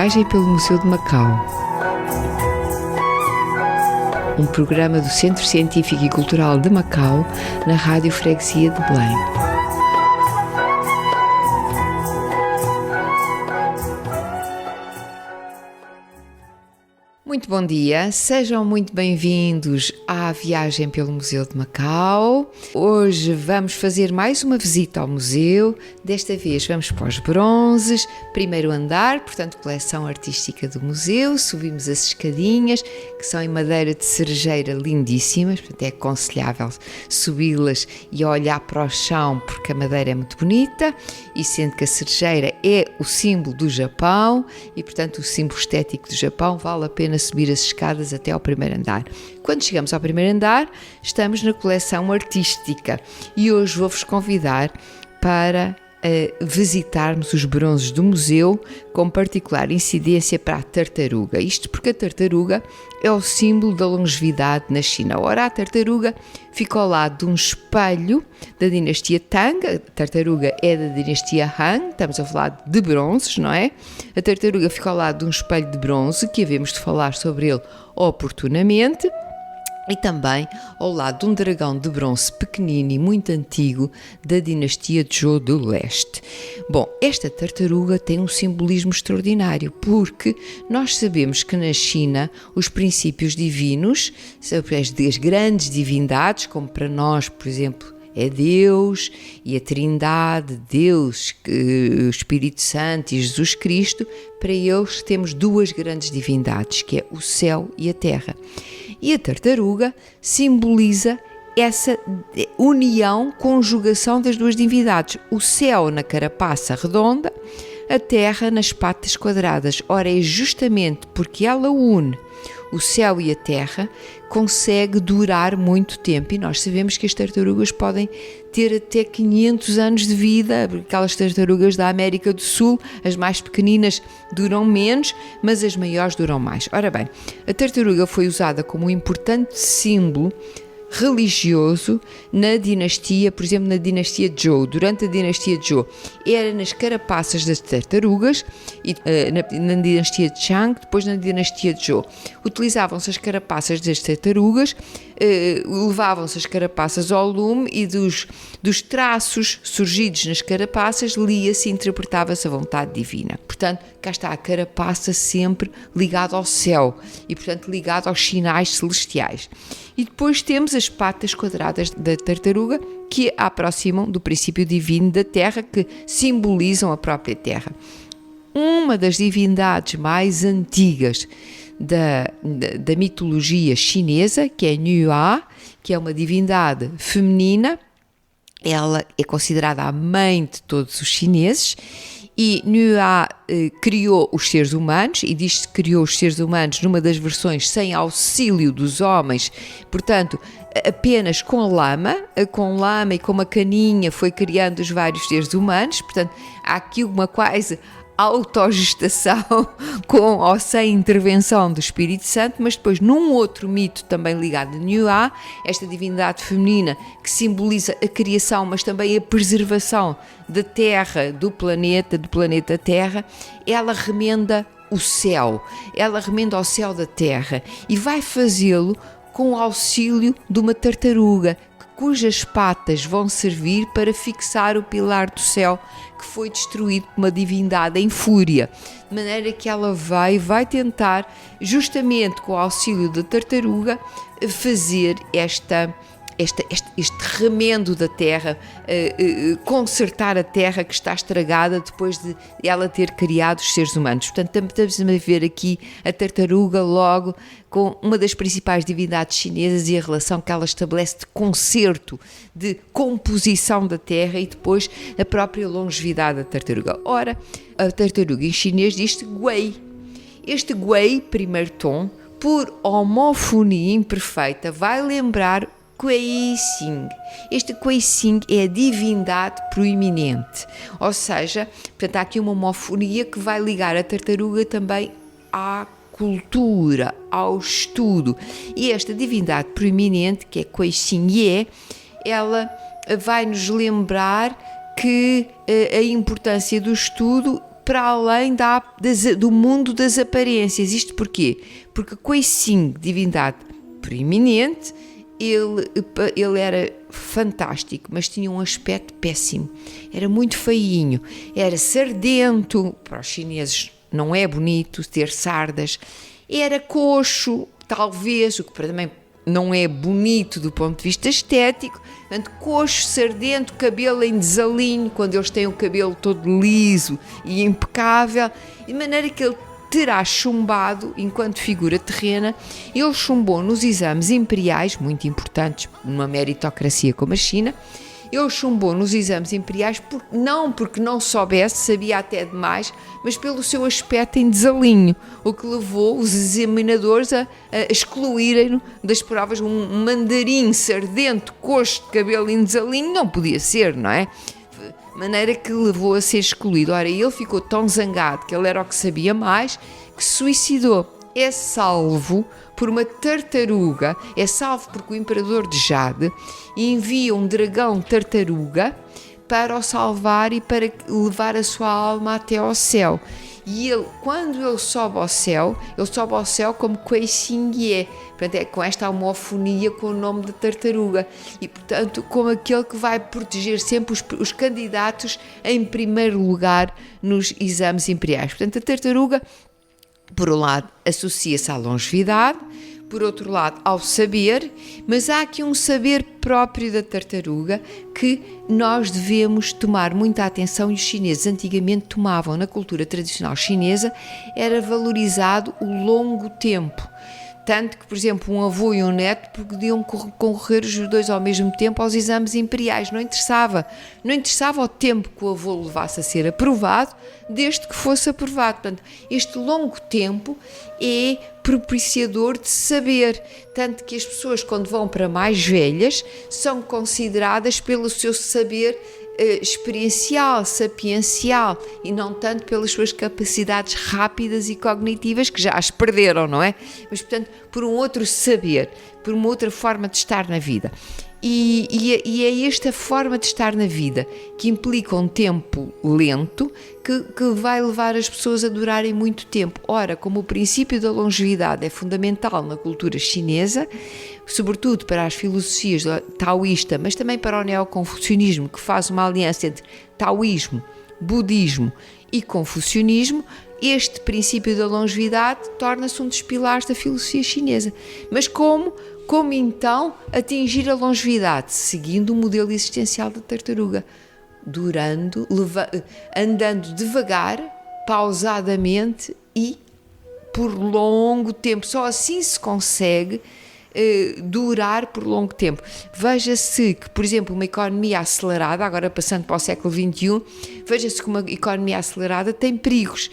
viagem pelo Museu de Macau. Um programa do Centro Científico e Cultural de Macau, na Rádio Freguesia de Belém. Muito bom dia, sejam muito bem-vindos à viagem pelo Museu de Macau. Hoje vamos fazer mais uma visita ao museu, desta vez vamos para os bronzes, primeiro andar, portanto coleção artística do museu, subimos as escadinhas que são em madeira de cerejeira lindíssimas, portanto é aconselhável subi-las e olhar para o chão porque a madeira é muito bonita e sendo que a cerejeira é o símbolo do Japão e portanto o símbolo estético do Japão, vale a pena subir as escadas até ao primeiro andar. Quando chegamos ao primeiro andar, estamos na coleção artística e hoje vou-vos convidar para visitarmos os bronzes do museu, com particular incidência para a tartaruga. Isto porque a tartaruga é o símbolo da longevidade na China. Ora, a tartaruga fica ao lado de um espelho da dinastia Tang. A tartaruga é da dinastia Han, estamos a falar de bronzes, não é? A tartaruga fica ao lado de um espelho de bronze, que havemos de falar sobre ele oportunamente. E também ao lado de um dragão de bronze pequenino e muito antigo da dinastia Zhou do Leste. Bom, esta tartaruga tem um simbolismo extraordinário, porque nós sabemos que na China os princípios divinos, as grandes divindades, como para nós, por exemplo, é Deus e a Trindade, Deus, o Espírito Santo e Jesus Cristo, para eles temos duas grandes divindades, que é o céu e a terra. E a tartaruga simboliza essa união, conjugação das duas divindades. O céu na carapaça redonda, a terra nas patas quadradas. Ora, é justamente porque ela une o céu e a terra, consegue durar muito tempo. E nós sabemos que as tartarugas podem ter até 500 anos de vida. Aquelas tartarugas da América do Sul, as mais pequeninas duram menos, mas as maiores duram mais. Ora bem, a tartaruga foi usada como um importante símbolo religioso na dinastia, por exemplo, na dinastia Zhou. Durante a dinastia Zhou era nas carapaças das tartarugas e na dinastia Shang, depois na dinastia Zhou. Utilizavam-se as carapaças das tartarugas, levavam-se as carapaças ao lume e dos traços surgidos nas carapaças lia-se e interpretava-se a vontade divina. Portanto, cá está a carapaça sempre ligada ao céu e, portanto, ligada aos sinais celestiais. E depois temos as patas quadradas da tartaruga que a aproximam do princípio divino da terra, que simbolizam a própria terra. Uma das divindades mais antigas da mitologia chinesa, que é Nu'a, que é uma divindade feminina, ela é considerada a mãe de todos os chineses. E Nu'a criou os seres humanos, e diz-se que criou os seres humanos numa das versões sem auxílio dos homens, portanto, apenas com lama e com uma caninha foi criando os vários seres humanos, portanto, há aqui uma quase autogestação com ou sem intervenção do Espírito Santo, mas depois num outro mito também ligado a Nu'a, esta divindade feminina que simboliza a criação, mas também a preservação da Terra, do planeta Terra, ela remenda o céu, ela remenda ao céu da Terra e vai fazê-lo com o auxílio de uma tartaruga, cujas patas vão servir para fixar o pilar do céu que foi destruído por uma divindade em fúria, de maneira que ela vai tentar, justamente com o auxílio da tartaruga, fazer este remendo da terra, consertar a terra que está estragada depois de ela ter criado os seres humanos. Portanto, estamos a ver aqui a tartaruga logo com uma das principais divindades chinesas e a relação que ela estabelece de conserto, de composição da terra e depois a própria longevidade da tartaruga. Ora, a tartaruga em chinês diz-se guei. Este guei, primeiro tom, por homofonia imperfeita, vai lembrar Kuei Xing. Este Kuei Xing é a divindade proeminente, ou seja, portanto, há aqui uma homofonia que vai ligar a tartaruga também à cultura, ao estudo. E esta divindade proeminente, que é Kuei Xing, ela vai nos lembrar que a importância do estudo para além do mundo das aparências. Isto porquê? Porque Guixing, divindade preeminente, ele era fantástico, mas tinha um aspecto péssimo. Era muito feinho, era sardento, para os chineses não é bonito ter sardas, era coxo, talvez, o que também não é bonito do ponto de vista estético, portanto, coxo, sardento, cabelo em desalinho, quando eles têm o cabelo todo liso e impecável, de maneira que ele terá chumbado, enquanto figura terrena, ele chumbou nos exames imperiais, muito importantes numa meritocracia como a China, ele chumbou nos exames imperiais não porque não soubesse, sabia até demais, mas pelo seu aspecto em desalinho, o que levou os examinadores a excluírem-no das provas. Um mandarim sardento, coxo de cabelo em desalinho, não podia ser, não é? De maneira que levou a ser excluído. Ora, ele ficou tão zangado que ele era o que sabia mais, que se suicidou. É salvo por uma tartaruga, é salvo porque o imperador de Jade envia um dragão tartaruga para o salvar e para levar a sua alma até ao céu. E ele, quando ele sobe ao céu como Guixing Ye, portanto é com esta homofonia com o nome da tartaruga, e portanto como aquele que vai proteger sempre os candidatos em primeiro lugar nos exames imperiais. Portanto, a tartaruga, por um lado, associa-se à longevidade, por outro lado, ao saber, mas há aqui um saber próprio da tartaruga que nós devemos tomar muita atenção, e os chineses antigamente tomavam, na cultura tradicional chinesa, era valorizado o longo tempo. Tanto que, por exemplo, um avô e um neto podiam concorrer os dois ao mesmo tempo aos exames imperiais, não interessava o tempo que o avô levasse a ser aprovado, desde que fosse aprovado. Portanto, este longo tempo é propiciador de saber, tanto que as pessoas, quando vão para mais velhas, são consideradas pelo seu saber experiencial, sapiencial, e não tanto pelas suas capacidades rápidas e cognitivas, que já as perderam, não é? Mas, portanto, por um outro saber, por uma outra forma de estar na vida. E é esta forma de estar na vida que implica um tempo lento que vai levar as pessoas a durarem muito tempo. Ora, como o princípio da longevidade é fundamental na cultura chinesa, sobretudo para as filosofias taoísta, mas também para o neoconfucionismo, que faz uma aliança entre taoísmo, budismo e confucionismo, este princípio da longevidade torna-se um dos pilares da filosofia chinesa. Mas como então atingir a longevidade? Seguindo o modelo existencial da tartaruga, andando devagar, pausadamente e por longo tempo. Só assim se consegue durar por longo tempo. Veja-se que, por exemplo, uma economia acelerada, agora passando para o século XXI, veja-se que uma economia acelerada tem perigos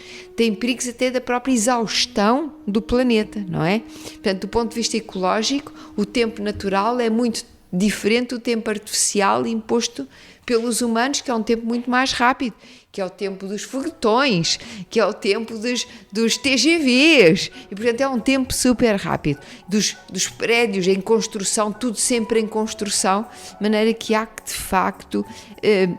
até da própria exaustão do planeta, não é? Portanto, do ponto de vista ecológico, o tempo natural é muito diferente do tempo artificial imposto pelos humanos, que é um tempo muito mais rápido, que é o tempo dos foguetões, que é o tempo dos TGVs, e portanto é um tempo super rápido, dos prédios em construção, tudo sempre em construção, de maneira que há que de facto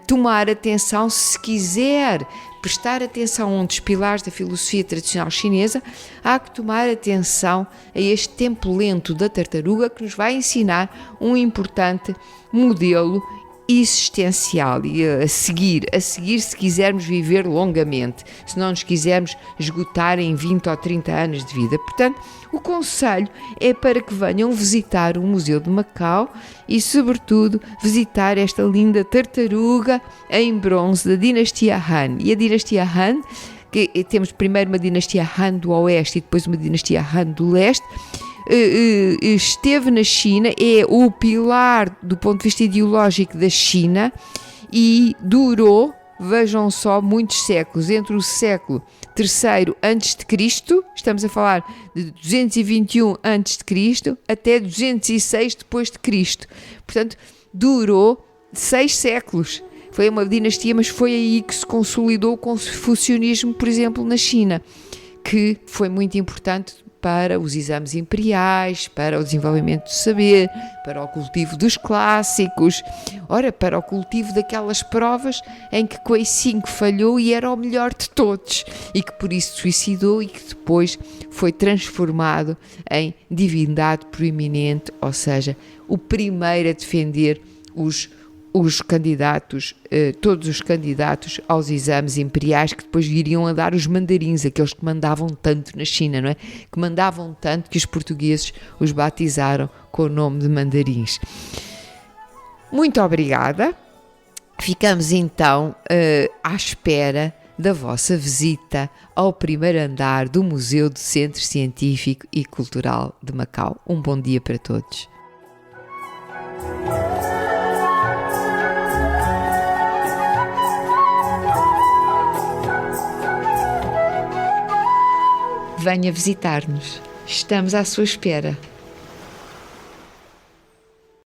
tomar atenção, se quiser prestar atenção a um dos pilares da filosofia tradicional chinesa, há que tomar atenção a este tempo lento da tartaruga, que nos vai ensinar um importante modelo existencial e a seguir se quisermos viver longamente, se não nos quisermos esgotar em 20 ou 30 anos de vida. Portanto, o conselho é para que venham visitar o Museu de Macau e, sobretudo, visitar esta linda tartaruga em bronze da dinastia Han. E a dinastia Han, que temos primeiro uma dinastia Han do Oeste e depois uma dinastia Han do Leste, esteve na China, é o pilar do ponto de vista ideológico da China e durou, vejam só, muitos séculos, entre o século III a.C., estamos a falar de 221 a.C., até 206 depois de Cristo. Portanto, durou 6 séculos. Foi uma dinastia, mas foi aí que se consolidou o confucionismo, por exemplo, na China, que foi muito importante para os exames imperiais, para o desenvolvimento do saber, para o cultivo dos clássicos, para o cultivo daquelas provas em que Coicinho falhou e era o melhor de todos e que por isso suicidou e que depois foi transformado em divindade proeminente, ou seja, o primeiro a defender os candidatos, todos os candidatos aos exames imperiais que depois viriam a dar os mandarins, aqueles que mandavam tanto na China, não é? Que mandavam tanto que os portugueses os batizaram com o nome de mandarins. Muito obrigada. Ficamos então à espera da vossa visita ao primeiro andar do Museu do Centro Científico e Cultural de Macau. Um bom dia para todos. Venha visitar-nos. Estamos à sua espera.